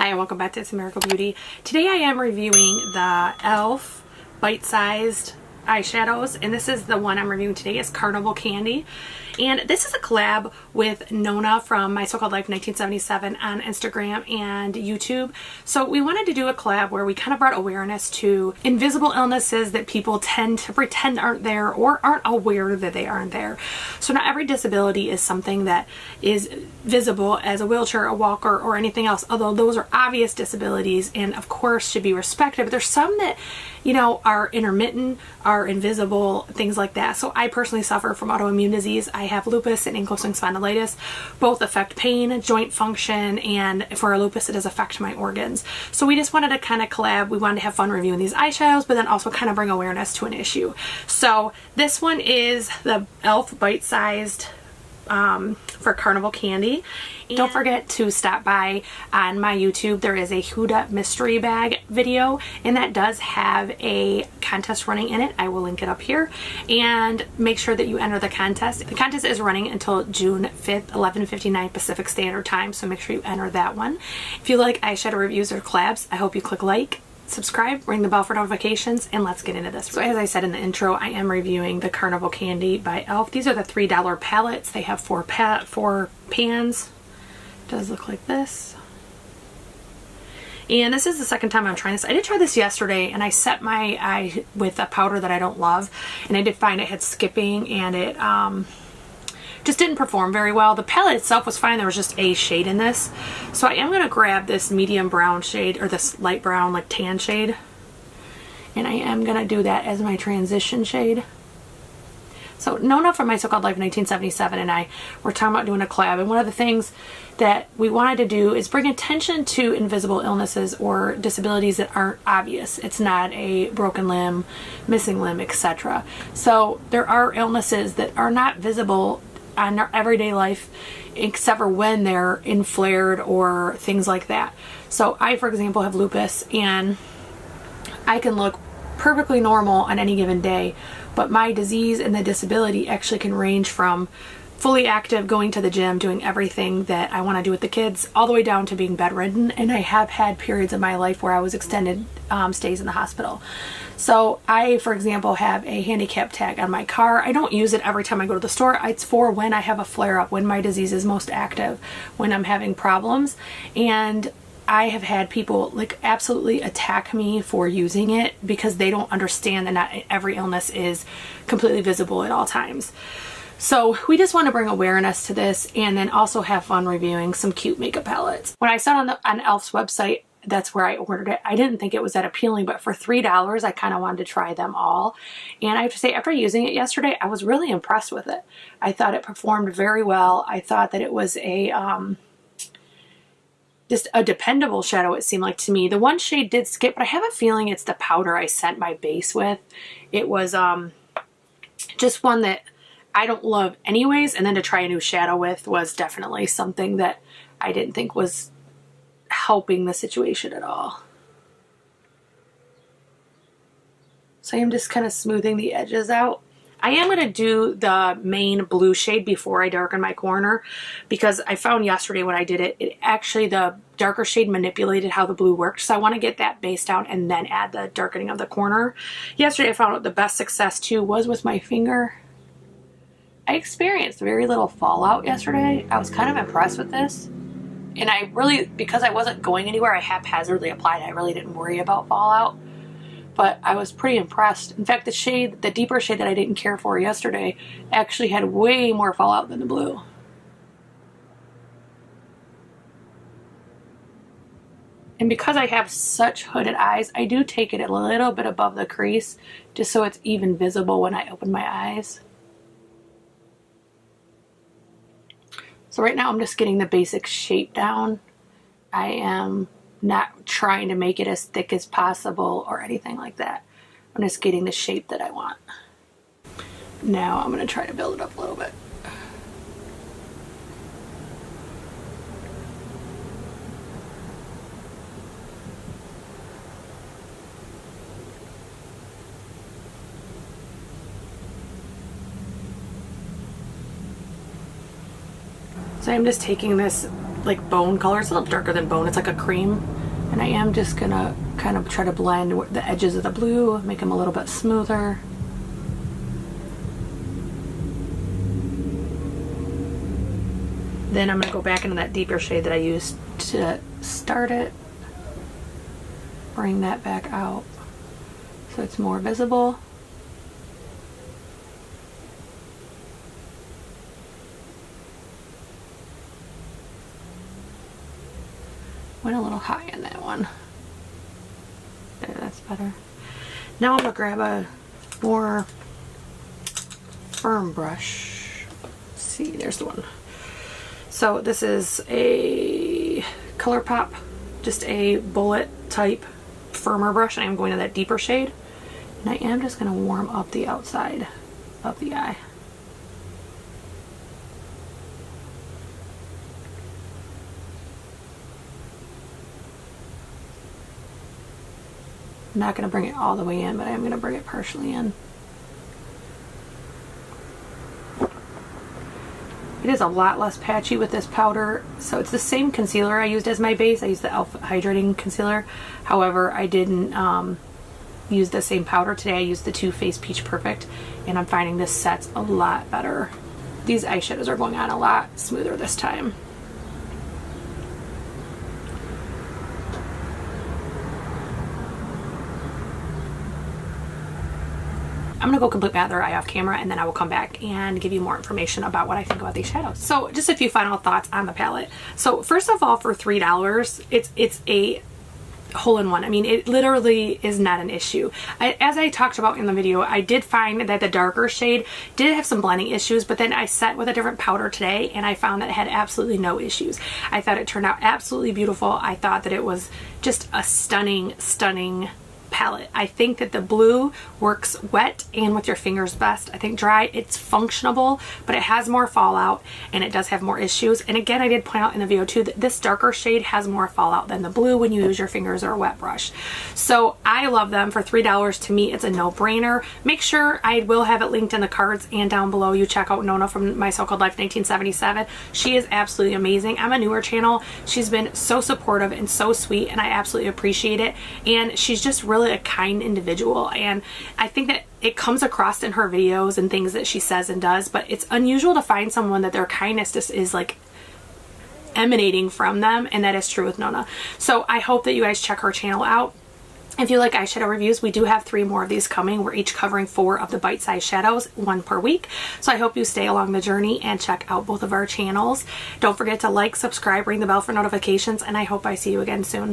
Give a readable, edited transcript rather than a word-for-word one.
Hi, and welcome back to It's a Miracle Beauty. Today I am reviewing the e.l.f. bite-sized eyeshadows, and this is the one I'm reviewing today. It's Carnival Candy, and this is a collab with Nona from MySoCalledLife1977 on Instagram and YouTube. So we wanted to do a collab where we kind of brought awareness to invisible illnesses that people tend to pretend aren't there or aren't aware that they aren't there. So not every disability is something that is visible as a wheelchair, a walker, or anything else, although those are obvious disabilities and of course should be respected. But there's some that, you know, are intermittent, are invisible, things like that. So I personally suffer from autoimmune disease. I have lupus and ankylosing spondylitis. Both affect pain, joint function, and for lupus it does affect my organs. So we just wanted to kind of collab. We wanted to have fun reviewing these eyeshadows, but then also kind of bring awareness to an issue. So this one is the e.l.f. bite-sized for Carnival Candy. And don't forget to stop by on my YouTube. There is a Huda mystery bag video, and that does have a contest running in it. I will link it up here, and make sure that you enter the contest. The contest is running until June 5th, 11:59 Pacific Standard Time, so make sure you enter that one. If you like eyeshadow reviews or collabs, I hope you click like, subscribe, ring the bell for notifications, and let's get into this. So as I said in the intro, I am reviewing the Carnival Candy by e.l.f. These are the $3 palettes. They have four pans. It does look like this. And this is the second time I'm trying this. I did try this yesterday, and I set my eye with a powder that I don't love, and I did find it had skipping, and it just didn't perform very well. The palette itself was fine. There was just a shade in this. So I am going to grab this medium brown shade, or this light brown, like tan shade. And I am going to do that as my transition shade. So Nona from MySoCalledLife1977 and I were talking about doing a collab. And one of the things that we wanted to do is bring attention to invisible illnesses or disabilities that aren't obvious. It's not a broken limb, missing limb, etc. So there are illnesses that are not visible on our everyday life, except for when they're inflared or things like that. So I, for example, have lupus, and I can look perfectly normal on any given day, but my disease and the disability actually can range from fully active, going to the gym, doing everything that I want to do with the kids, all the way down to being bedridden. And I have had periods of my life where I was extended stays in the hospital. So I, for example, have a handicap tag on my car. I don't use it every time I go to the store. It's for when I have a flare-up, when my disease is most active, when I'm having problems. And I have had people like absolutely attack me for using it because they don't understand that not every illness is completely visible at all times. So we just want to bring awareness to this, and then also have fun reviewing some cute makeup palettes. When I saw it on e.l.f.'s website, that's where I ordered it. I didn't think it was that appealing, but for $3, I kind of wanted to try them all. And I have to say, after using it yesterday, I was really impressed with it. I thought it performed very well. I thought that it was a just a dependable shadow, it seemed like to me. The one shade did skip, but I have a feeling it's the powder I sent my base with. It was just one that I don't love anyways, and then to try a new shadow with was definitely something that I didn't think was helping the situation at all. So I am just kind of smoothing the edges out. I am going to do the main blue shade before I darken my corner, because I found yesterday when I did it, it actually, the darker shade manipulated how the blue worked. So I want to get that base down and then add the darkening of the corner. Yesterday I found out the best success too was with my finger. I experienced very little fallout yesterday. I was kind of impressed with this. And I really, because I wasn't going anywhere, I haphazardly applied. I really didn't worry about fallout. But I was pretty impressed. In fact, the shade, the deeper shade that I didn't care for yesterday, actually had way more fallout than the blue. And because I have such hooded eyes, I do take it a little bit above the crease, just so it's even visible when I open my eyes. So right now I'm just getting the basic shape down. I am not trying to make it as thick as possible or anything like that. I'm just getting the shape that I want. Now I'm going to try to build it up a little bit. So I'm just taking this like bone color. It's a little darker than bone. It's like a cream. And I am just gonna kind of try to blend the edges of the blue, make them a little bit smoother. Then I'm gonna go back into that deeper shade that I used to start it. Bring that back out so it's more visible. Went a little high in that one. There, that's better. Now I'm gonna grab a more firm brush. Let's see, there's the one. So this is a ColourPop, just a bullet type firmer brush. I am going to that deeper shade, and I am just gonna warm up the outside of the eye. I'm not going to bring it all the way in, but I am going to bring it partially in. It is a lot less patchy with this powder. So it's the same concealer I used as my base. I used the Elf Hydrating Concealer. However, I didn't use the same powder today. I used the Too Faced Peach Perfect, and I'm finding this sets a lot better. These eyeshadows are going on a lot smoother this time. I'm gonna go complete my other eye off camera, and then I will come back and give you more information about what I think about these shadows. So just a few final thoughts on the palette. So first of all, for $3, it's a hole-in-one. I mean, it literally is not an issue. As I talked about in the video, I did find that the darker shade did have some blending issues, but then I set with a different powder today, and I found that it had absolutely no issues. I thought it turned out absolutely beautiful. I thought that it was just a stunning, stunning palette. I think that the blue works wet and with your fingers best. I think dry, it's functional, but it has more fallout and it does have more issues. And again, I did point out in the video too that this darker shade has more fallout than the blue when you use your fingers or a wet brush. So I love them. For $3, to me, it's a no-brainer. Make sure, I will have it linked in the cards and down below, you check out Nona from MySoCalledLife1977. She is absolutely amazing. I'm a newer channel. She's been so supportive and so sweet, and I absolutely appreciate it. And she's just really a kind individual, and I think that it comes across in her videos and things that she says and does, but it's unusual to find someone that their kindness just is like emanating from them, and that is true with Nona. So I hope that you guys check her channel out. If you like eyeshadow reviews, we do have 3 more of these coming. We're each covering 4 of the bite-sized shadows, 1 per week. So I hope you stay along the journey and check out both of our channels. Don't forget to like, subscribe, ring the bell for notifications, and I hope I see you again soon.